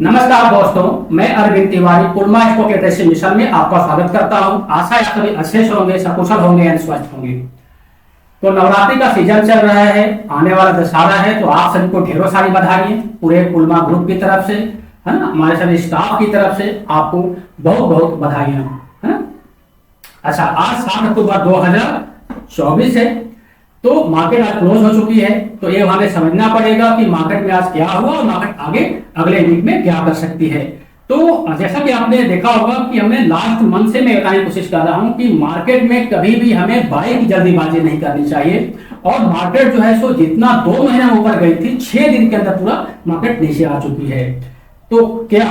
नमस्कार दोस्तों, मैं अरविंद तिवारी पुलमा स्टॉक एक्सचेंज मिशन में आपका स्वागत करता हूं। आशा है आप सभी अच्छे से होंगे, सकुशल होंगे और स्वस्थ होंगे। तो नवरात्रि का सीजन चल रहा है, आने वाला दशहरा है, तो आप सभी को ढेरों सारी बधाई पूरे पुलमा ग्रुप की तरफ से, है ना, हमारे सभी स्टाफ की तरफ से आपको बहुत बहुत बधाइयां, है ना। अच्छा, आज 7 अक्टूबर 2024 है, तो मार्केट आज क्लोज हो चुकी है। तो ये हमें समझना पड़ेगा कि मार्केट में आज क्या हुआ और मार्केट आगे अगले वीक में क्या कर सकती है। तो जैसा कि आपने देखा होगा कि हमने लास्ट मंथ से मैं बताने की कोशिश कर रहा हूं कि मार्केट में कभी भी हमें बाय की जल्दीबाजी नहीं करनी चाहिए। और मार्केट जो है सो जितना 2 महीना ऊपर गई थी, 6 दिन के अंदर पूरा मार्केट नीचे आ चुकी है। तो क्या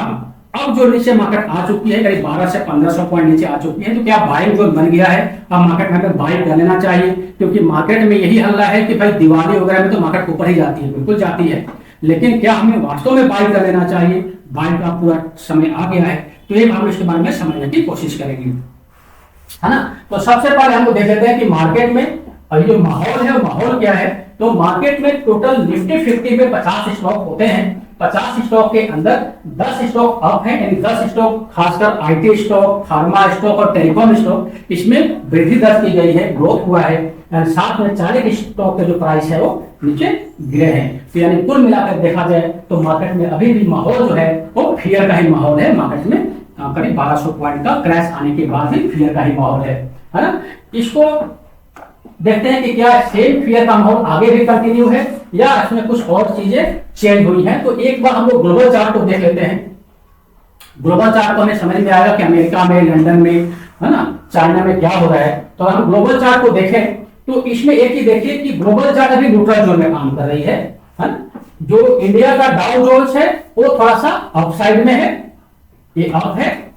अब जो नीचे मार्केट आ चुकी है, करीब 1200 से 1500 पॉइंट नीचे आ चुकी है, तो क्या बाइंग जो बन गया है, अब मार्केट में हमें बाई कर लेना चाहिए। क्योंकि मार्केट में यही हल्ला है कि भाई दिवाली वगैरह में तो मार्केट ऊपर ही जाती है, बिल्कुल जाती है, लेकिन क्या हमें वास्तव में बाई कर लेना चाहिए? बाई का पूरा समय आ गया है, तो ये हम इसके बारे में समझने की कोशिश करेंगे, है ना। तो सबसे पहले हम देख लेते हैं कि मार्केट में जो माहौल है वो माहौल क्या है। तो मार्केट में टोटल निफ्टी 50 में 50 स्टॉक होते हैं। 50 स्टॉक के अंदर 10 स्टॉक अप है, यानी 10 स्टॉक खासकर आईटी स्टॉक, फार्मा स्टॉक और टेलीकॉम स्टॉक, इसमें वृद्धि दर्ज की गई है, ग्रोथ हुआ है। साथ में 40 स्टॉक के जो प्राइस है वो नीचे गिरे हैं। तो यानी कुल मिलाकर देखा जाए तो मार्केट में अभी भी माहौल जो है वो फियर का ही माहौल है। मार्केट में करीब 1200 पॉइंट का क्रैश आने के बाद भी फियर का ही माहौल है ना। इसको देखते हैं कि क्या सेम फियर का माहौल आगे भी कंटिन्यू है या इसमें कुछ और चीजें चेंज हुई हैं। तो एक बार हम लोग ग्लोबल चार्ट को देख लेते हैं। ग्लोबल चार्ट को हमें समझ में आएगा कि अमेरिका में, लंदन में, है ना, चाइना में क्या हो रहा है। तो हम ग्लोबल चार्ट को देखें तो इसमें एक ही देखिए कि ग्लोबल चार्ट अभी न्यूट्रल जोन में काम कर रही है ना। जो इंडिया का डाउ जोन्स है वो थोड़ा सा अपसाइड में है, ये अप है।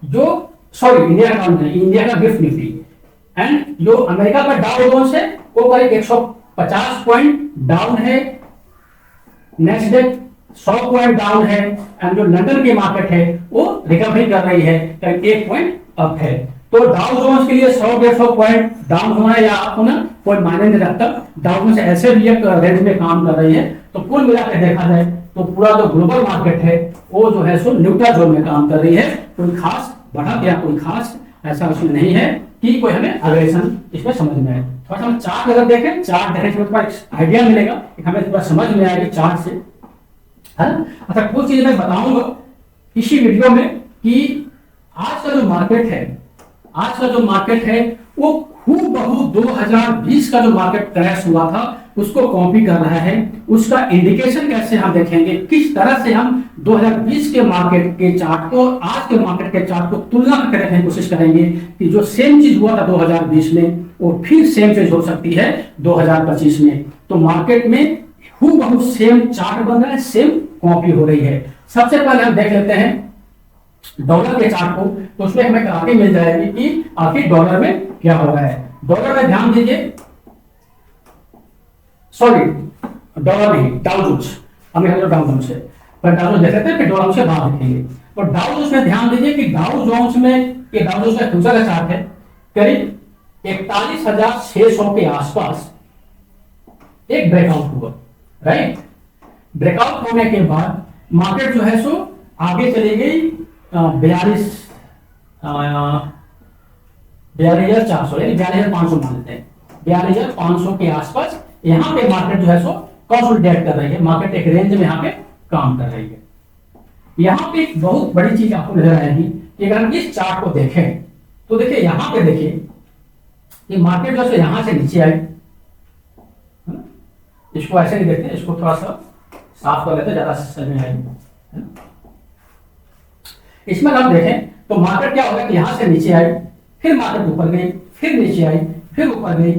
जो सॉरी इंडिया का डाउन है, इंडिया का गिफ्ट निफ्टी, एंड जो अमेरिका का डाउ जोन्स है वो करीब 150 पॉइंट डाउन है। नेस्डेक 100 पॉइंट डाउन है, एंड जो लंदन की मार्केट है वो रिकवरी कर रही है, करीब 1 पॉइंट अप है। तो डाउ जोन्स के लिए 100-150 पॉइंट डाउन होना या अप होना कोई मायने नहीं रखता। डाउ जोन्स ऐसे भी एक रेंज में काम कर रही है। तो कुल मिलाकर देखा जाए तो पूरा जो ग्लोबल मार्केट है वो जो है सो न्यूट्रल जोन में काम कर रही है। कोई खास बढ़त या कोई खास ऐसा उसमें नहीं है कि कोई हमें अग्रेशन इसमें समझ में आए। थोड़ा सा हम चार्ट अगर देखें, चार्ट देखने से थोड़ा आइडिया मिलेगा, हमें थोड़ा समझ में आएगी चार्ट से, है ना। अच्छा, कुछ चीज मैं बताऊंगा इसी वीडियो में कि आज का जो मार्केट है, आज का जो मार्केट है वो हूबहू 2020 का जो मार्केट क्रैश हुआ था उसको कॉपी कर रहा है। उसका इंडिकेशन कैसे हम देखेंगे, किस तरह से हम 2020 के मार्केट के चार्ट को आज के मार्केट के चार्ट को तुलना करके देखने की कोशिश करेंगे कि जो सेम चीज हुआ था 2020 में वो फिर सेम चीज हो सकती है 2025 में। तो मार्केट में हूबहू सेम चार्ट बन रहा है, सेम कॉपी हो रही है। सबसे पहले हम देख लेते हैं डॉलर के चार्ट को, तो उसमें हमें काफी मिल जाएगी कि आखिर डॉलर में क्या हो रहा है। डॉलर में ध्यान दीजिए, सॉरी डॉलर नहीं, डाउ जोन्स, हमें डाउ जोन्स है, पर डाउ जोन्स देख लेते हैं फिर डॉलर से बाहर देखेंगे। तो डाउ जोन्स में ध्यान दीजिए कि डाउ जोन्स में, ये डाउ जोन्स का फ्यूचर का चार्ट है, करीब 41,600 के आसपास एक ब्रेकआउट हुआ, राइट। ब्रेकआउट होने के बाद मार्केट जो है सो आगे चली गई 42,400 यानी 42,500 मान लेते हैं, 42,500 के आसपास यहां पे मार्केट जो है सो कंसोलिडेट कर रही है। मार्केट एक रेंज में यहां पे काम कर रही है। यहां पे एक बहुत बड़ी चीज आपको नजर आएगी कि अगर हम इस चार्ट को देखें तो देखिए, यहां पे देखिए कि मार्केट जो है यहां से नीचे आई, इसको ऐसे नहीं देखते, इसको थोड़ा सा साफ कर लेते हैं, ज्यादा समझ में आएगी। इसमें हम देखें तो मार्केट क्या होगा कि यहां से नीचे आई, फिर मार्केट ऊपर गई, फिर नीचे आई, फिर ऊपर गई,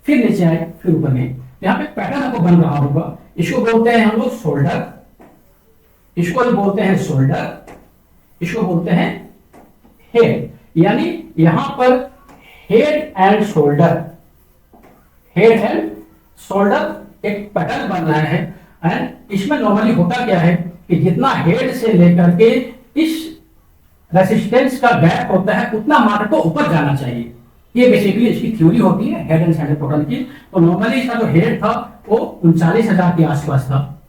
फिर नीचे आई, फिर ऊपर गई। यहाँ पे पैटर्न आपको बन रहा होगा। इसको बोलते हैं हम लोग शोल्डर, इसको बोलते हैं शोल्डर, इसको बोलते हैं हेड। यानी यहां पर head and shoulder, head and shoulder एक पैटर्न बन रहा है। एंड इसमें नॉर्मली होता क्या है कि जितना हेड से लेकर के इस रेसिस्टेंस का गैप होता है उतना मार्केट को ऊपर जाना चाहिए। ये बेसिकली इसकी थ्योरी होती है हेड एंड शोल्डर पैटर्न की। तो नॉर्मली इसका जो हेड था वो 39,000 के आसपास था,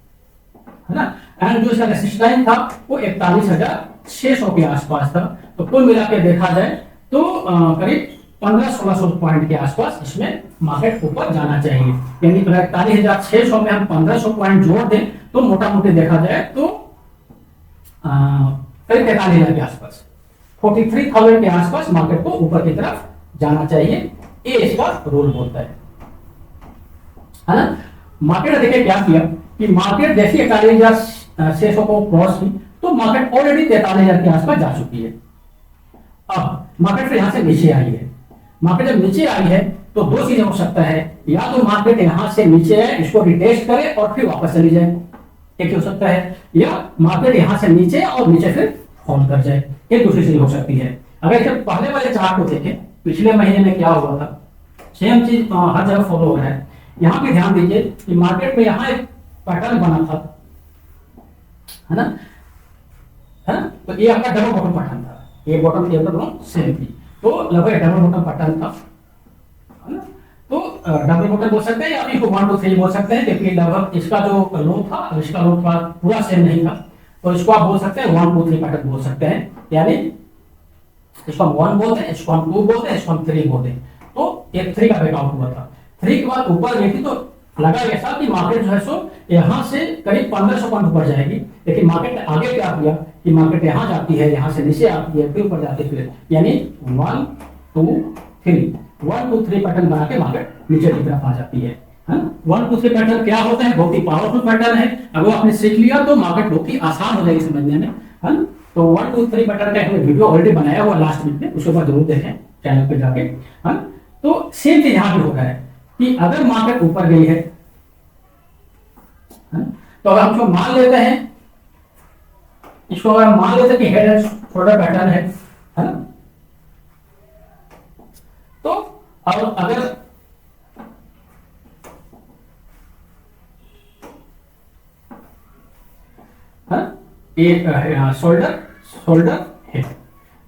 है ना। एंड जो इसका रेसिस्टेंस था वो 41,600 के आसपास था। तो कुल मिला के देखा जाए तो करीब 1500-1600 पॉइंट के आसपास इसमें मार्केट ऊपर जाना चाहिए। यानी 41,600 में हम 1500 पॉइंट जोड़ दें तो मोटा मोटी देखा जाए तो करीब 43,000 के आसपास, 43,000 के आसपास मार्केट को ऊपर की तरफ जाना चाहिए, ये इसका रूल बोलता है ना। मार्केट ने देखिए क्या किया कि मार्केट जैसे 41,600 को क्रॉस की तो मार्केट ऑलरेडी 43,000 के आसपास जा चुकी है। अब मार्केट फिर यहां से नीचे आई है। मार्केट जब नीचे आई है तो दो चीजें हो सकता है, या तो मार्केट यहां से नीचे है, इसको रिटेस्ट करे और फिर वापस चली जाए, एक हो सकता है, या मार्केट यहां से नीचे और नीचे फिर फॉल कर जाए, एक दूसरी चीज हो सकती है। अगर जब पहले वाले चार्ट को देखें पिछले महीने में क्या हुआ था, सेम चीज हर जगह फॉलो हो रहा है। यहां पे ध्यान दीजिए कि मार्केट में यहां एक पैटर्न बना था, है ना, तो ये आपका डबल बॉटम पैटर्न था, ये बॉटम ये दोनों सेम थी, तो लगभग डबल बॉटम पैटर्न था, है ना। तो डबल बॉटम बोल सकते हैं या फिर 1 2 3 बोल सकते हैं, क्योंकि लगभग इसका जो लो था इसका लो था पूरा सेम नहीं था, तो इसको आप बोल सकते हैं 1 2 3 पैटर्न बोल सकते हैं। यानी इसको हम 1 बोलते हैं, इसको हम 2 बोलते हैं, इसको हम 3 बोलते हैं। तो एक 3 का ब्रेकआउट हुआ था, 3 के बाद ऊपर गई थी, तो लगा ऐसा कि मार्केट जो है सो यहां से करीब 1500 पॉइंट ऊपर जाएगी, लेकिन मार्केट ने आगे क्या किया कि मार्केट यहां जाती है, यहां से नीचे आती है, फिर ऊपर जाती है, फिर यानी 1 2 3 1 2 3 पैटर्न बना के मार्केट नीचे की तरफ आ जाती है। 1 2 3 पैटर्न क्या होता है, बहुत ही पावरफुल पैटर्न है। अगर आपने सीख लिया तो मार्केट बहुत ही आसान हो जाएगी समझने में, है ना। तो 1 2 3 पैटर्न का हमने वीडियो ऑलरेडी बनाया हुआ लास्ट वीक में, उसके बाद जरूर देखें चैनल पे जाके, है। तो सेम चीज यहां भी होता है कि अगर मार्केट ऊपर गई है, तो अगर हम इसको मान लेते हैं, इसको अगर मान लेते हैं कि हेड एंड शोल्डर पैटर्न है ना, तो अब अगर शोल्डर है,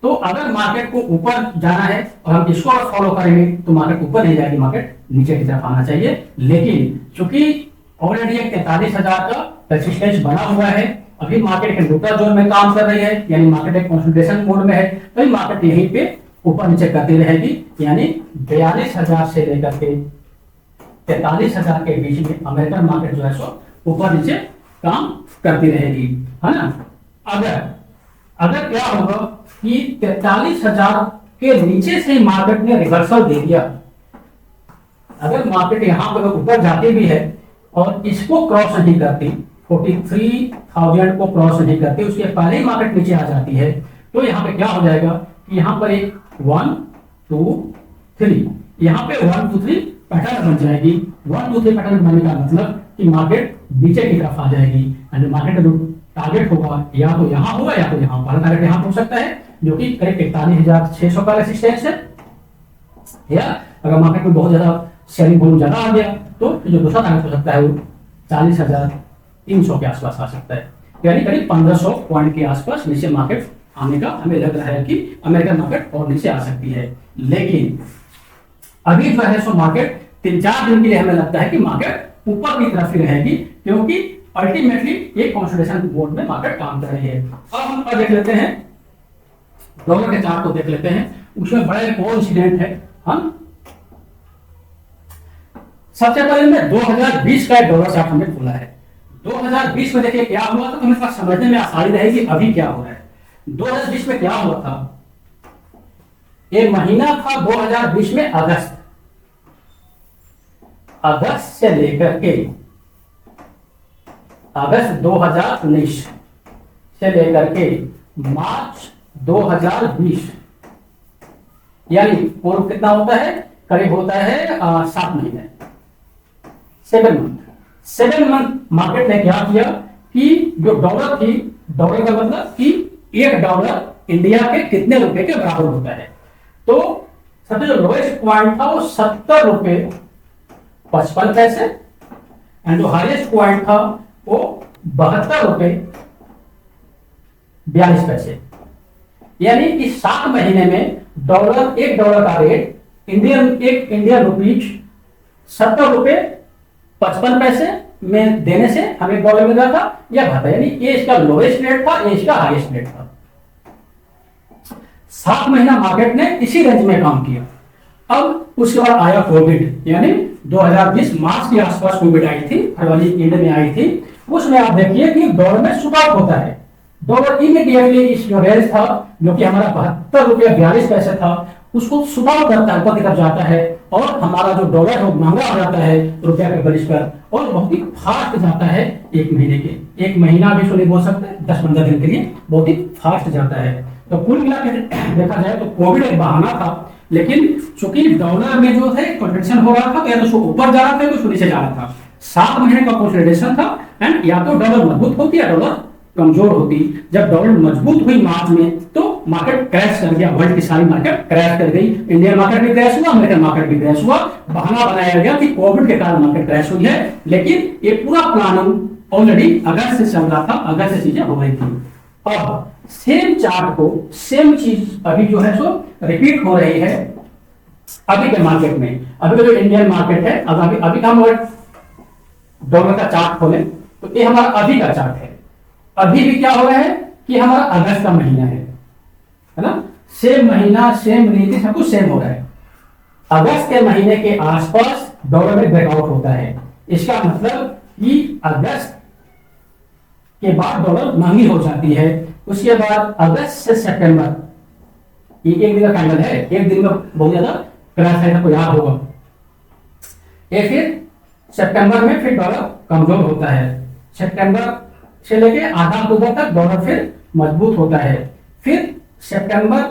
तो अगर मार्केट को ऊपर जाना है और हम इसको फॉलो करेंगे तो मार्केट ऊपर नहीं जाएगी, मार्केट नीचे की तरफ आना चाहिए। लेकिन चूंकि ऑलरेडी एक 43,000 का रेजिस्टेंस बना हुआ है, अभी मार्केट एक न्यूट्रल जोन में काम कर रही है, यानी मार्केट एक कंसोलिडेशन मोड में है, तो मार्केट यहीं पे ऊपर नीचे करती रहेगी। यानी 42,000 से लेकर के 43,000 के बीच में अमेरिकन मार्केट जो है सो ऊपर नीचे काम करती रहेगी, है ना। अगर क्या होगा कि 43,000 के नीचे से मार्केट ने रिवर्सल दे दिया, अगर मार्केट यहां पर ऊपर जाती भी है और इसको क्रॉस नहीं करती, 43,000 को क्रॉस नहीं करती, उसके पहले ही मार्केट नीचे आ जाती है, तो यहाँ पे क्या हो जाएगा कि यहाँ पर एक 1 2 3 यहाँ पे 1 2 3 पैटर्न बन जाएगी। 1 2 3 पैटर्न बनने का मतलब कि मार्केट नीचे की तरफ आ जाएगी, एंड मार्केट का जो टारगेट होगा या तो यहाँ होगा या तो यहाँ, पहला टारगेट यहाँ हो सकता है जो कि करीब 41,600 का रेजिस्टेंस है, या अगर मार्केट में बहुत ज्यादा सेलिंग वॉल्यूम ज्यादा आ गया तो जो दूसरा टारगेट हो सकता है वो 40,300 के आसपास आ सकता है, यानी करीब 1500 पॉइंट के आसपास नीचे मार्केट आने का हमें लग रहा है कि अमेरिकन मार्केट और नीचे आ सकती है। लेकिन अभी जो है सो मार्केट 3-4 दिन के लिए हमें लगता है कि मार्केट ऊपर की तरफ ही रहेगी, क्योंकि अल्टीमेटली ये कंसोलिडेशन मोड में मार्केट काम कर रही है। अब हम देख लेते हैं डॉलर के चार्ट को देख लेते हैं, उसमें बड़ा एक और इंसिडेंट है। हम सबसे पहले में 2020 का डॉलर चार्ट हमने खोला है। 2020 में देखिए क्या हुआ था, तो हमें पास समझने में आसानी रहेगी अभी क्या हो रहा है। 2020 में क्या हुआ था, ये महीना था 2020 में अगस्त से लेकर के अगस्त 2019 से लेकर के मार्च 2020, यानी पूर्व कितना होता है, करीब होता है 7 महीने, 7 मंथ मार्केट ने क्या किया कि जो डॉलर थी, डॉलर का मतलब कि $1 इंडिया के कितने रुपए के बराबर होता है, तो सबसे जो लोएस्ट पॉइंट था वो 70 रुपए 55 पैसे, एंड जो हाईएस्ट पॉइंट था वो 72 रुपए 42 पैसे। यानी कि 7 महीने में $1 का रेट इंडियन रुपीज 70 रुपए 55 पैसे में देने से हमें डॉलर मिल रहा था या घटा, यानी ये इसका लोएस्ट रेट था, ये इसका हाईएस्ट रेट था। 7 महीना मार्केट ने इसी रेंज में काम किया। अब उसके बाद आया कोविड, यानी 2020 मार्च के आसपास कोविड आई थी, फरवरी एंड में आई थी। उसमें आप देखिए कि डॉलर में सुधार होता है। डॉलर इमीडिएटली इस जो रेंज था, जो कि हमारा 72 रुपया 42 पैसे था, उसको सुधार करता है, ऊपर की तरफ जाता है और हमारा जो डॉलर है वो महंगा हो जाता है रुपया के बलिश पर, और बहुत ही फास्ट जाता है। एक महीने के, एक महीना भी नहीं बोल सकते, 10-15 दिन के लिए बहुत ही फास्ट जाता है। तो कुल मिलाकर देखा जाए तो कोविड एक बहाना था, लेकिन चूंकि डॉलर में जो है कंट्रेक्शन हो रहा था, तो या तो उसको ऊपर जा रहा था, तो नीचे जा रहा था। 7 महीने का कंसोलिडेशन था, एंड या तो डॉलर मजबूत होती या डॉलर कमजोर होती। जब डॉलर मजबूत हुई मार्च में, तो मार्केट क्रैश कर गया, वर्ल्ड की सारी मार्केट क्रैश कर गई। इंडियन मार्केट भी क्रैश हुआ, अमेरिकन मार्केट भी क्रैश हुआ। बहाना बनाया गया कि कोविड के कारण मार्केट क्रैश हुई है, लेकिन ये पूरा प्लानिंग ऑलरेडी अगस्त से चल रहा था, अगस्त से चीजें हो रही थी। अब सेम चार्ट को, सेम चीज अभी जो है सो रिपीट हो रही है अभी के मार्केट में। अभी का जो इंडियन मार्केट है, अभी का हम डॉलर का चार्ट खोलें तो ये हमारा अभी का चार्ट है। अभी भी क्या हो रहा है कि हमारा अगस्त का महीना है ना, सेम महीना, सेम नीति, सब कुछ सेम हो रहा है। अगस्त के महीने के आसपास डॉलर में ब्रेकआउट होता है। इसका मतलब कि अगस्त के बाद डॉलर महंगी हो जाती है। उसके बाद अगस्त से सितंबर, ये एक दिन का कैंडल है, एक दिन में बहुत ज्यादा क्रैश है, आपको याद होगा। ये फिर सितंबर में फिर डॉलर कमजोर होता है। सितंबर से लेके आधा अक्टूबर तक डॉलर फिर मजबूत होता है। फिर सितंबर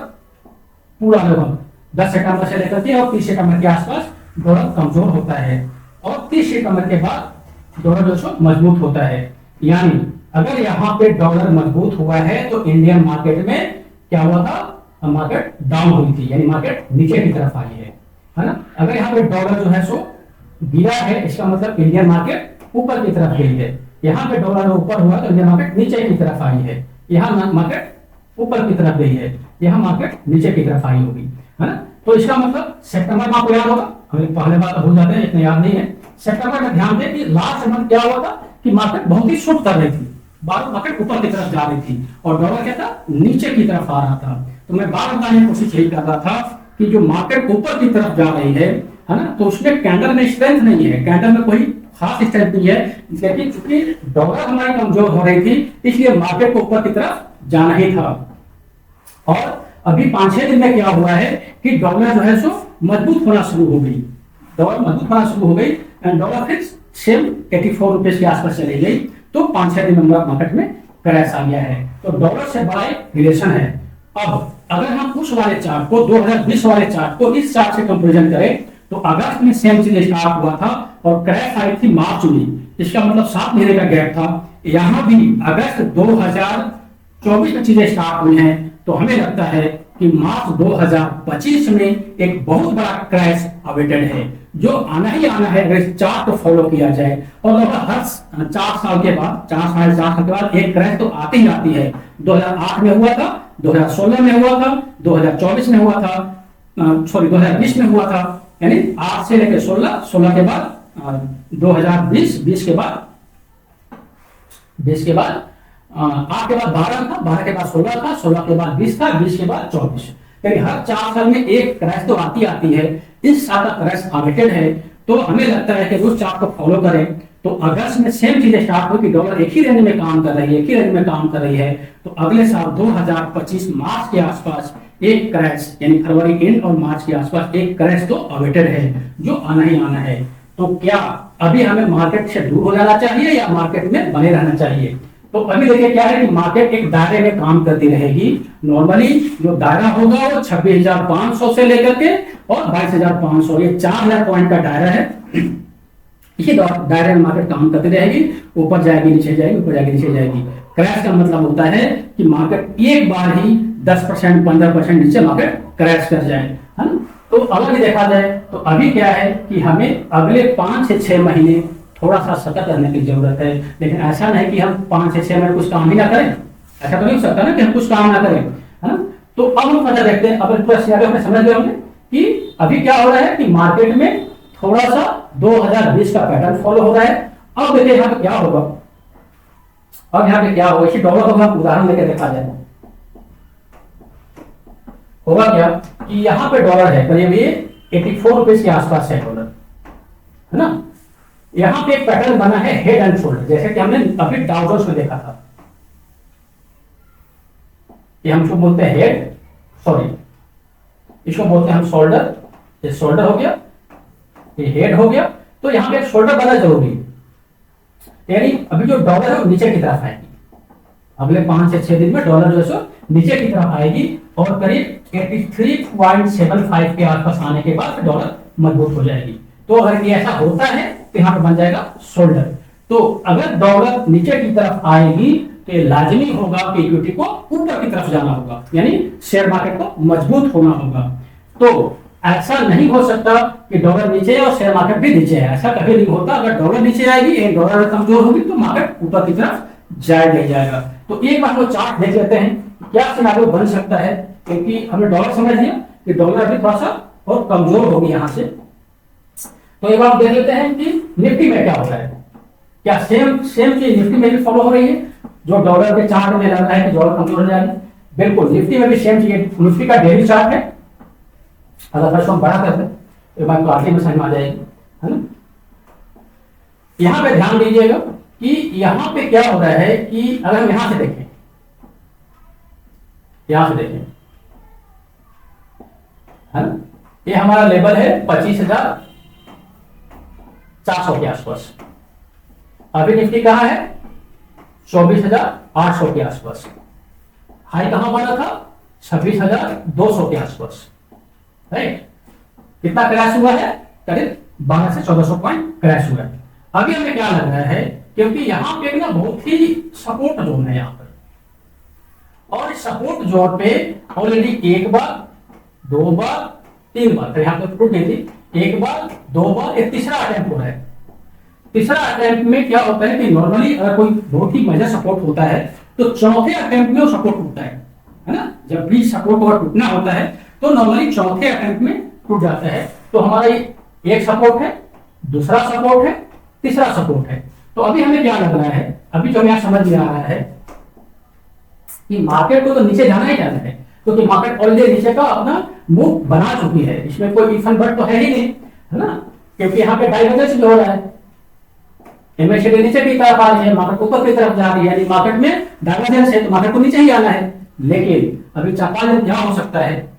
पूरा लगभग 10 सितंबर से लेकर के और 30 सितंबर के आसपास डॉलर कमजोर होता है, और 30 सितंबर के बाद डॉलर जो सो मजबूत होता है। यानी अगर यहाँ पे डॉलर मजबूत हुआ है तो इंडियन मार्केट में क्या हुआ था, मार्केट डाउन हुई थी, यानी मार्केट नीचे की तरफ आई है ना। अगर यहाँ पे डॉलर जो है सो गिरा है, इसका मतलब इंडियन मार्केट ऊपर की तरफ गई है। यहाँ पे डॉलर ऊपर हुआ तो इंडियन मार्केट नीचे की तरफ आई है। यहाँ मार्केट ऊपर की तरफ गई है, यहाँ मार्केट नीचे की तरफ आई होगी, है ना। तो इसका मतलब सितंबर में आपको याद होगा, हमें पहले बात हो जाते हैं, इतना याद नहीं है। सितंबर में ध्यान दें कि लास्ट मंथ क्या हुआ था कि मार्केट बहुत ही शूट कर रही थी, बार मार्केट ऊपर की तरफ जा रही थी और डॉलर क्या था, नीचे की तरफ आ रहा था। तो मैं बार बताने की कोशिश यही कर रहा था कि जो मार्केट ऊपर की तरफ जा रही है ना, तो उसमें कैंडल में स्ट्रेंथ नहीं है, कैंडल में कोई खास स्ट्रेंथ नहीं है, लेकिन चूंकि डॉलर हमारी कमजोर हो रही थी, इसलिए मार्केट को ऊपर की तरफ जाना ही था। और अभी 5-6 दिन में क्या हुआ है कि डॉलर जो है सो मजबूत होना शुरू हो गई, डॉलर मजबूत होना शुरू हो गई एंड डॉलर फिर सेम 84 रुपए के आसपास चली गई। तो 5-6 दिन में मार्केट में क्रैश आ गया है। तो डॉलर से बड़ा एक रिलेशन है। अब अगर हम उस वाले चार्ट को, 2020 वाले चार्ट को इस चार्ट से कंपैरिजन करें, तो अगस्त में सेम चीज स्टार्ट हुआ था और क्रैश आई थी मार्च में। इसका मतलब 7 महीने का गैप था। यहाँ भी अगस्त 2024 में चीजें स्टार्ट हुई हैं, तो हमें लगता है कि मार्च 2025 में एक बहुत बड़ा क्रैश अवेटेड है, जो आना ही आना है अगर इस चार्ट को फॉलो किया जाए। और लगभग हर 4 साल के बाद, 4 साल के बाद एक क्रैश तो आती ही आती है। 2008 में हुआ था, 2016 में हुआ था, 2024 में हुआ था, 2020 में हुआ था, यानी 8 से लेकर 16 के बाद 2020, 20 के बाद 8 के बाद 12 था, 12 के बाद 16 था, 16 के बाद 20 था, 20 के बाद 24। यानी हर 4 साल में एक क्रैश तो आती है। इस साल का क्रैश अवेटेड है, तो हमें लगता है कि उस चार्ट को फॉलो करें तो अगस्त में सेम चीजें स्टार्ट हो कि डॉलर एक ही रेंज में काम कर रही है, तो अगले साल 2025 मार्च के आसपास एक क्रैश, यानी फरवरी एंड और मार्च के आसपास एक क्रैश तो अवेटेड है, जो आना ही आना है। तो क्या अभी हमें मार्केट से दूर हो जाना चाहिए या मार्केट में बने रहना चाहिए? तो अभी देखिए क्या है कि मार्केट एक दायरे में काम करती रहेगी। नॉर्मली जो दायरा होगा वो 26,500 से लेकर के और 22,500, ये 4,000 पॉइंट का दायरा है। इसी दायरे में मार्केट काम करती रहेगी, ऊपर जाएगी नीचे जाएगी, ऊपर जाएगी नीचे जाएगी। क्रैश का मतलब होता है कि मार्केट एक बार ही 10%, 15% नीचे मार्केट क्रैश कर जाए, है ना। तो अगर देखा जाए तो अभी क्या है कि हमें अगले 5 से 6 महीने थोड़ा सा सतर्क रहने की जरूरत है। लेकिन ऐसा नहीं कि हम 5 से 6 महीने कुछ काम ही ना करें, ऐसा तो नहीं हो सकता ना कि हम कुछ काम ना करें, है ना। तो अब हम पता देखते हैं, अब पूरा सिनेरियो हमने समझ गए होंगे कि अभी क्या हो रहा है कि मार्केट में थोड़ा सा 2020 का पैटर्न फॉलो हो रहा है अब देखिए यहाँ पे क्या होगा, अब यहाँ पे क्या होगा, इसी डॉलर को हम उदाहरण लेकर देखा जाए। होगा क्या कि यहाँ पे डॉलर है करीब ये 84 रुपीज के आसपास है डॉलर, है ना। यहाँ पे एक पैटर्न बना है हेड एंड शोल्डर, जैसे कि हमने अभी डाउ जोन्स में देखा था। ये हम इसको बोलते हैं हेड, सॉरी इसको बोलते हैं हम शोल्डर। ये शोल्डर हो गया, ये हेड हो गया। तो यहाँ पे एक शोल्डर बना जरूरी है, यानी अभी जो डॉलर है वो नीचे की तरफ आएगी। अगले 5 से 6 दिन में डॉलर जो है नीचे की तरफ आएगी और करीब 83.75 के आसपास आने के बाद डॉलर मजबूत हो जाएगी। तो अगर ये ऐसा होता है तो यहाँ पे बन जाएगा शोल्डर। तो अगर डॉलर नीचे की तरफ आएगी तो ये लाजमी होगा कि इक्विटी को ऊपर की तरफ जाना होगा, यानी शेयर मार्केट को मजबूत होना होगा। तो ऐसा नहीं हो सकता कि डॉलर नीचे है और शेयर मार्केट भी नीचे है, ऐसा कभी नहीं होता। अगर डॉलर नीचे आएगी, एक डॉलर कमजोर होगी तो मार्केट ऊपर की तरफ जाए नहीं जाएगा। तो एक बार वो चार्ट देख लेते हैं क्या सिनारियो बन सकता है, क्योंकि हमने डॉलर समझ लिया कि डॉलर भी थोड़ा सा और कमजोर होगी यहाँ से। तो एक बार देख लेते हैं कि निफ्टी में क्या हो रहा है, क्या सेम चीज निफ्टी में भी फॉलो हो रही है। जो डॉलर के चार्ट में लग रहा है कि डॉलर कमजोर हो जाएगी, बिल्कुल निफ्टी में भी सेम चीज। निफ्टी का डेली चार्ट है, अगर फर्स्ट हम बड़ा करते हैं एक बार तो आखिरी में समझ में आ जाएगी, है ना। यहां पे ध्यान दीजिएगा कि यहां पे क्या हो रहा है कि अगर हम यहां से देखें, यहां से देखें, है ना, ये हमारा लेवल है 25,400 के आसपास। अभी निफ्टी कहां है, 24,800 के आसपास। हाई कहां बना था, 26,200 के आसपास, राइट। कितना क्रैश हुआ है, करीब 1200 से 1400 पॉइंट क्रैश हुआ है। अभी हमें क्या लग रहा है, क्योंकि यहां पे ना बहुत ही सपोर्ट जोन है यहां पर, और इस सपोर्ट जोन पे ऑलरेडी एक बार, 2 बार, 3 बार, तो यहां पर टूट गई थी, 1 बार, 2 बार, एक तीसरा अटेम्प्ट हो रहा है। तीसरा अटेम्प्ट में क्या होता है कि नॉर्मली अगर कोई बहुत ही मेजर सपोर्ट होता है तो चौथे अटेम्प्ट में वो सपोर्ट टूटता है ना। जब भी सपोर्ट और टूटना होता है तो नॉर्मली चौथे अटेम्प्ट में टूट जाता है। तो हमारा एक सपोर्ट है, दूसरा सपोर्ट है, तीसरा सपोर्ट है। तो अभी हमें क्या लग रहा है, अभी जो हमें समझ में आ रहा है कि मार्केट को तो नीचे जाना ही जाना है, क्योंकि मार्केट ऑलरेडी नीचे का अपना मूव बना चुकी है, इसमें कोई इफन बट तो है ही नहीं, है ना। क्योंकि यहाँ पे डाइवर्जेंस भी हो रहा है, इन्वेस्टमेंट नीचे की तरफ आ रही है, मार्केट ऊपर की तरफ जा रही है, यानी मार्केट में डाइवर्जेंस है तो मार्केट को नीचे ही आना है। लेकिन अभी 4-5 दिन क्या हो सकता है,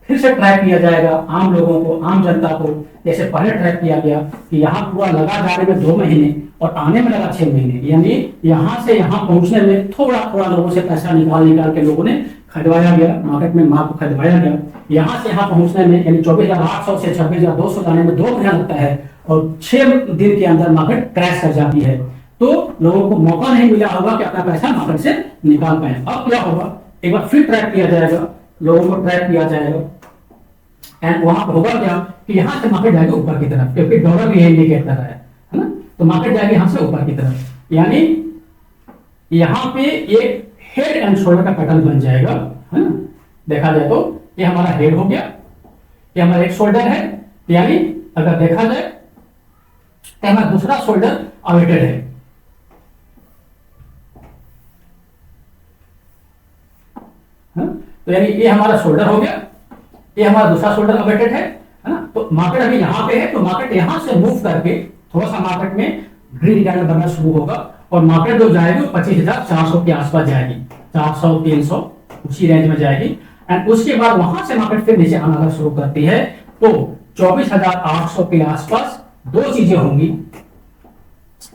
फिर से ट्रैक किया जाएगा आम लोगों को, आम जनता को, जैसे पहले ट्रैक किया गया कि यहाँ पूरा लगा जाने में 2 महीने और आने में लगा 6 महीने, यानी यहाँ से यहाँ पहुंचने में थोड़ा थोड़ा लोगों से पैसा निकाल के लोगों ने खरीदवाया गया, मार्केट में माल को खरीदवाया गया। यहाँ से यहाँ पहुंचने में यानी 24,800 से 26,200 जाने में 2 महीना लगता है और 6 दिन के अंदर मार्केट क्रैश कर जाती है। तो लोगों को मौका नहीं मिला होगा कि अपना पैसा मार्केट से निकाल पाए। अब क्या होगा, एक बार फिर ट्रैक किया जाएगा, लोगों को ट्रैक किया जाएगा, एंड वहां पर होगा क्या कि यहां से मार्केट जाएगा ऊपर की तरफ, क्योंकि डॉलर भी इंडिकेट कर रहा है ना। तो मार्केट जाएगी यहां से ऊपर की तरफ, यानी यहां पे एक हेड एंड शोल्डर का पैटर्न बन जाएगा, है ना। देखा जाए तो ये हमारा हेड हो गया, ये हमारा एक शोल्डर है, यानी अगर देखा जाए तो हमारा दूसरा शोल्डर अवेटेड है, तो यानी ये हमारा शोल्डर हो गया, ये हमारा दूसरा शोल्डर अवेटेड है ना। तो मार्केट अभी यहां पे है, तो मार्केट यहां से मूव करके थोड़ा सा मार्केट में ग्रीन कैंडल बनना शुरू होगा और मार्केट जो जाएगी 25,400 के आसपास जाएगी, 400, 300 उसी रेंज में जाएगी। एंड उसके बाद वहां से मार्केट फिर नीचे आना शुरू करती है। तो 24,800 के आसपास 2 चीजें होंगी,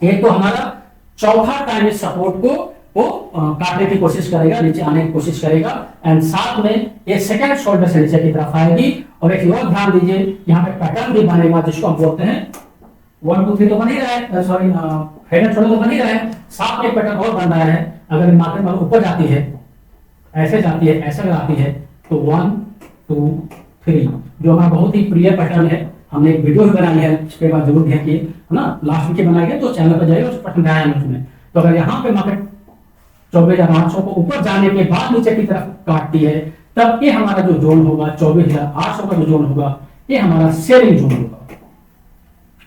एक तो हमारा चौथा टाइम इस सपोर्ट को वो काटने की कोशिश करेगा, नीचे आने की कोशिश करेगा, एंड साथ में ये सेकंड शोल्डर से नीचे की तरफ आएगी। और एक और ध्यान दीजिए, यहाँ पे पैटर्न भी बनेगा जिसको हम बोलते हैं 1, 2, 3 तो बन ही रहा है, सॉरी हेड एंड शोल्डर तो बन ही रहा है, साथ में पैटर्न और बन रहा है। अगर मार्केट में ऊपर जाती है, ऐसे जाती है, ऐसे जाती है, तो 1, 2, 3 जो हमारा बहुत ही प्रिय पैटर्न है, हमने एक वीडियो भी बनाई है, इसके बाद जरूर देखिए, है ना। लास्ट वीक बनाई है तो चैनल पर जाइए, उस पैटर्न बनाया है उसमें। तो अगर यहाँ पे मार्केट 24,800 को ऊपर जाने के बाद नीचे की तरफ काटती है, तब ये हमारा जो जोन होगा 24,800 का जो जोन होगा, ये हमारा सेलिंग जोन होगा।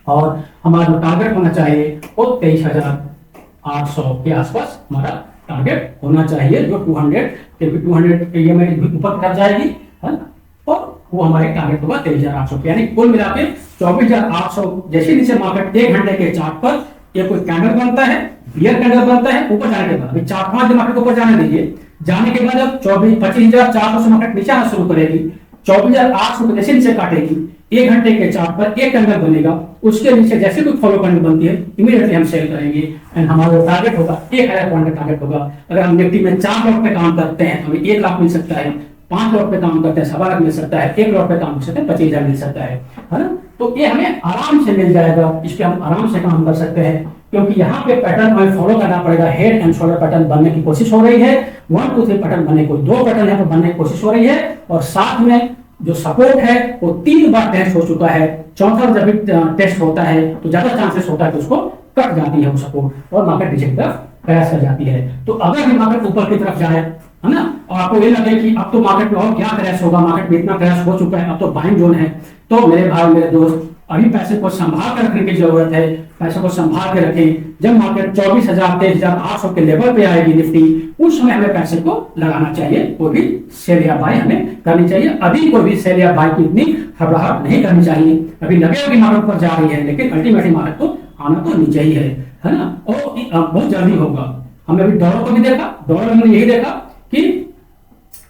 और हमारा जो टारगेट होना चाहिए वो 23,800 के आसपास हमारा टारगेट होना चाहिए, जो 200 क्योंकि 200 ये में ऊपर तरफ जाएगी है ना, और वो हमारे टारगेट होगा 23,800, यानी कुल मिला के 24,800। जैसे नीचे मार्केट 1 घंटे के चार्ट पर ये कोई कैंडल बनता है, बियर कैंडल बनता है, ऊपर जाने के बाद अभी 4-5 दिन मार्केट ऊपर जाने दीजिए, जाने के बाद जब 25,400 से मार्केट नीचे आना शुरू करेगी, 24,800 को जैसे नीचे काटेगी, 1 घंटे के चार्ट पर एक कैंडल बनेगा, उसके नीचे जैसे कोई फॉलो कैंडल बनती है इमीडिएटली हम सेल करेंगे एंड हमारा टारगेट होगा 1,000 पॉइंट का टारगेट होगा। अगर हम निफ्टी में 4 लाख पे काम करते हैं तो हमें 1 लाख मिल सकता है, 5 लाख पे काम करते हैं 1.25 लाख मिल सकता है, 1 लाख पे काम कर सकते हैं 25,000 मिल सकता है ना। तो ये हमें आराम से मिल जाएगा, इस पे हम आराम से काम कर सकते हैं, क्योंकि यहाँ पे पैटर्न हमें फॉलो करना पड़ेगा। हेड एंड शोल्डर पैटर्न बनने की कोशिश हो रही है, 1 2 3 पैटर्न बनने को 2 पैटर्न यहाँ पे बनने की कोशिश हो रही है, और साथ में जो सपोर्ट है वो 3 बार टेस्ट हो चुका है, चौथा जब भी टेस्ट होता है तो ज्यादा चांसेस होता है कि उसको कट जाती है वो सपोर्ट और मार्केट नीचे की तरफ क्रैश कर जाती है। तो अगर हम मार्केट ऊपर की तरफ जाए है ना, और आपको ये लगे कि अब तो मार्केट में और क्या क्रैश होगा, मार्केट में इतना क्रैश हो चुका है, अब तो बाइंग जोन है, तो मेरे भाई मेरे दोस्त अभी पैसे को संभाल कर रखने की जरूरत है, पैसे को संभाल के रखें। जब मार्केट 24,000 23,800 के लेवल पे आएगी निफ्टी, उस समय हमें पैसे को लगाना चाहिए, कोई भी सेल या बाय हमें करनी चाहिए। अभी कोई भी सेल या बाय की इतनी घबराहट नहीं करनी चाहिए। अभी लगेगा कि मार्केट पर जा रही है, लेकिन अल्टीमेटली मार्केट को आना तो नीचे ही है ना, और बहुत जल्दी होगा। हमने अभी डॉलर को भी देखा, डॉलर में यही देखा कि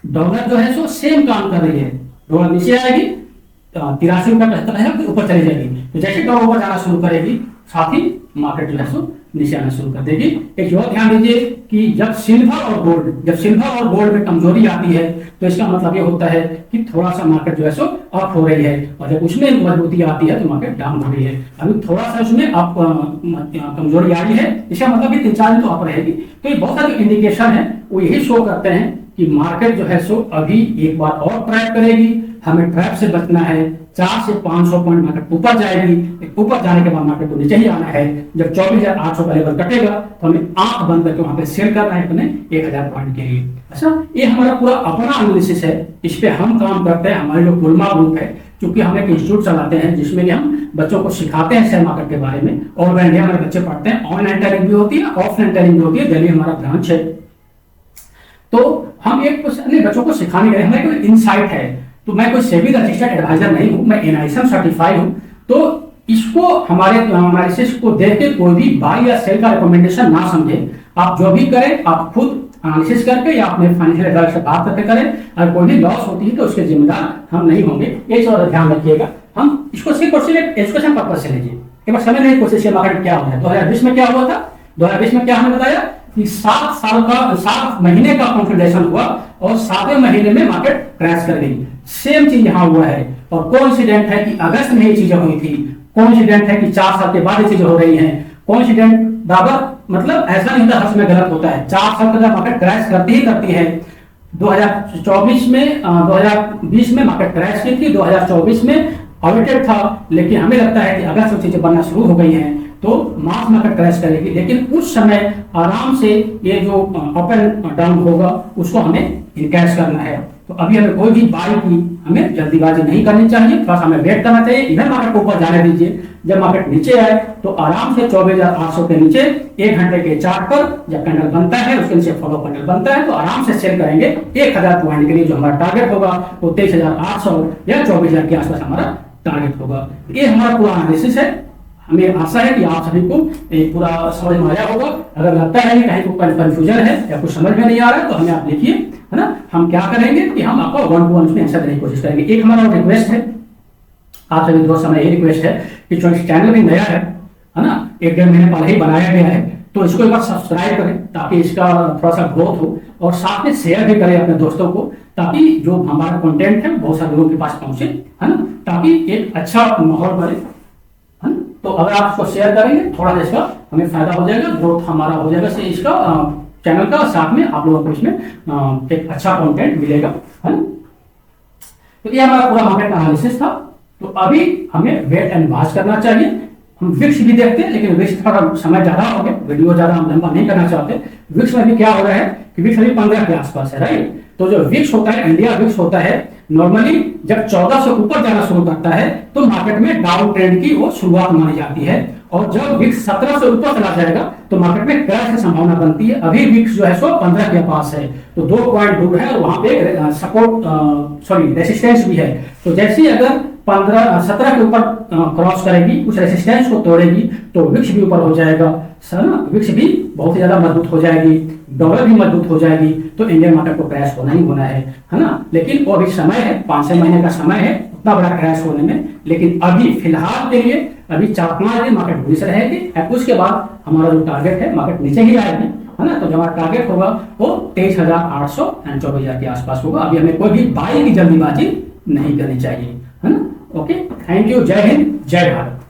डॉलर जो है सो सेम काम कर रही है, डॉलर नीचे आएगी 83 रुपया 75 है, फिर ऊपर चली जाएगी, तो जैसे डॉलर ऊपर जाना शुरू करेगी साथ ही मार्केट जो है सो नीचे आना शुरू कर देगी। एक और ध्यान दीजिए कि जब सिल्वर और गोल्ड में कमजोरी आती है तो इसका मतलब ये होता है कि थोड़ा सा मार्केट जो है सो अप हो रही है, और जब उसमें मजबूती आती है तो मार्केट डाउन हो रही है। अभी थोड़ा सा उसमें अप कमजोरी आ रही है, इसका मतलब 3-4 दिन तो अप रहेगी। तो ये बहुत सारे इंडिकेशन है वो यही शो करते हैं कि मार्केट जो है सो अभी एक बार और ट्रैप करेगी। हमें ट्रैप से बचना है, 400 से 500 पॉइंट मार्केट ऊपर जाएगी, ऊपर जाने के बाद मार्केट को नीचे ही आना है। जब 24,800 का लेवल कटेगा तो हमें आंख बंद करके वहां पे सेल करना है अपने 1,000 पॉइंट के लिए। अच्छा, ये हमारा पूरा अपना एनालिसिस है, इस पे हम काम करते हैं। हमारे जो कुलमा ग्रुप है, क्योंकि हम एक इंस्टीट्यूट चलाते हैं जिसमें हम बच्चों को सिखाते हैं शेयर मार्केट के बारे में, ऑल ओवर इंडिया हमारे बच्चे पढ़ते हैं। ऑनलाइन ट्रेनिंग भी होती है, ऑफलाइन ट्रेनिंग भी होती है, दिल्ली हमारा ब्रांच है। तो हम एक बच्चों को सिखाने के लिए हमारे कोई इंसाइट है, तो मैं कोई सेबी रजिस्टर्ड एडवाइजर नहीं हूं, मैं एनआईएसएम सर्टिफाइड हूं। तो इसको हमारे एनालिसिस को देख के कोई भी बाय या सेल का रिकमेंडेशन ना समझे। आप जो भी करें आप खुद एनालिसिस करके या अपने फाइनेंशियल एडवाइजर से बात करके करें। अगर कोई भी लॉस होती है तो उसके जिम्मेदार हम नहीं होंगे, ये चीज ध्यान रखिएगा। हम इसको सिर्फ और सिर्फ एजुकेशन पर्पज से लीजिए, एक बार समझने की कोशिश किया मार्केट क्या हुआ है। 2020 में क्या हुआ था, 2020 में क्या हमने बताया कि 7 महीने का कंसोलिडेशन हुआ और 7वें महीने में मार्केट क्रैश कर गई। सेम चीज यहाँ हुआ है, और कोइंसिडेंट है कि अगस्त में ये चीजें हुई थी, कोइंसिडेंट है कि 4 साल के बाद ये चीजें हो रही हैं। कोइंसिडेंट बराबर मतलब ऐसा नहीं होता हर समय गलत होता है। 4 साल का मार्केट क्रैश करती है। 2024 में 2020 में मार्केट क्रैश की थी, 2024 में ऑडिटेड था, लेकिन हमें लगता है कि अगस्त में चीजें बनना शुरू हो गई हैं तो मार्च मार्केट क्रैश करेगी। लेकिन उस समय आराम से ये जो अप एंड डाउन होगा उसको हमें इनकैश करना है। तो अभी हमें कोई भी बाय की हमें जल्दीबाजी नहीं करनी चाहिए, थोड़ा सा हमें वेट करना चाहिए। इधर मार्केट को ऊपर जाने दीजिए, जब मार्केट नीचे आए तो आराम से 24,800 के नीचे 1 घंटे के चार्ट पर जब कैंडल बनता है उसके नीचे फॉलो कैंडल बनता है तो आराम से सेल करेंगे। 1,000 पॉइंट के लिए जो हमारा टारगेट होगा वो 23,800 या 24,000 के आसपास हमारा टारगेट होगा। ये हमारा पूरा एनालिसिस है। हमें आशा है कि आप सभी को एक पूरा समझ में आया होगा। अगर लगता है कि कहीं कोई कंफ्यूजन है या कुछ समझ में नहीं आ रहा है तो हमें आप लिखिए, है ना। हम क्या करेंगे कि हम आपको 1-to-1 उसमें आंसर देने की कोशिश करेंगे। एक हमारा रिक्वेस्ट है आप सभी दोस्त, हमारा ये रिक्वेस्ट है कि जो चैनल भी नया है ना, 1-1.5 महीने पहले ही बनाया गया है, तो इसको एक बार सब्सक्राइब करें ताकि इसका थोड़ा सा ग्रोथ हो, और साथ में शेयर भी करें अपने दोस्तों को ताकि जो हमारा कंटेंट है बहुत सारे लोगों के पास पहुंचे, है ना, ताकि एक अच्छा माहौल बने, है ना। तो अगर आप इसको शेयर करेंगे थोड़ा सा इसका हमें फायदा हो जाएगा, ग्रोथ हमारा हो जाएगा से इसका चैनल का, साथ में आप लोगों को इसमें एक अच्छा कंटेंट मिलेगा, है ना। तो ये हमारा पूरा मार्केट एनालिसिस था। तो अभी हमें वेट एंड वॉच करना चाहिए। हम विक्स भी देखते हैं, लेकिन विक्स थोड़ा समय ज्यादा हो गया, वीडियो ज्यादा हम लंबा नहीं करना चाहते। विक्स में भी क्या हो रहा है कि विक्स अभी 15 के आसपास है, राइट। तो जो विक्स होता है, इंडिया विक्स होता है, नॉर्मली जब 14 से ऊपर जाना शुरू करता है तो मार्केट में डाउन ट्रेंड की वो शुरुआत मानी जाती है, और जब विक्स 17 से ऊपर चला जाएगा तो मार्केट में क्रैश की संभावना बनती है। अभी विक्स जो है सो 15 के पास है, तो 2 पॉइंट दूर है और वहां पे सपोर्ट रेसिस्टेंस भी है। तो जैसे ही अगर 17 के ऊपर क्रॉस करेगी, उस रेसिस्टेंस को तोड़ेगी, तो विक्स भी ऊपर हो जाएगा, ना, विक्स भी बहुत ज्यादा मजबूत हो जाएगी, डॉलर भी मजबूत हो जाएगी, तो इंडियन मार्केट को क्रैश होना ही होना है ना। लेकिन वो अभी समय है, 5-6 महीने का समय है उतना बड़ा क्रैश होने में। लेकिन अभी फिलहाल के लिए अभी 4-5 दिन मार्केट बुलिश रहेगी, उसके बाद हमारा जो टारगेट है मार्केट नीचे ही आएगी, है ना। तो जो हमारा टारगेट होगा वो 23,800 एंड 24,000 के आसपास होगा। अभी हमें कोई भी बाई की जल्दीबाजी नहीं करनी चाहिए, है ना। ओके, थैंक यू, जय हिंद, जय भारत।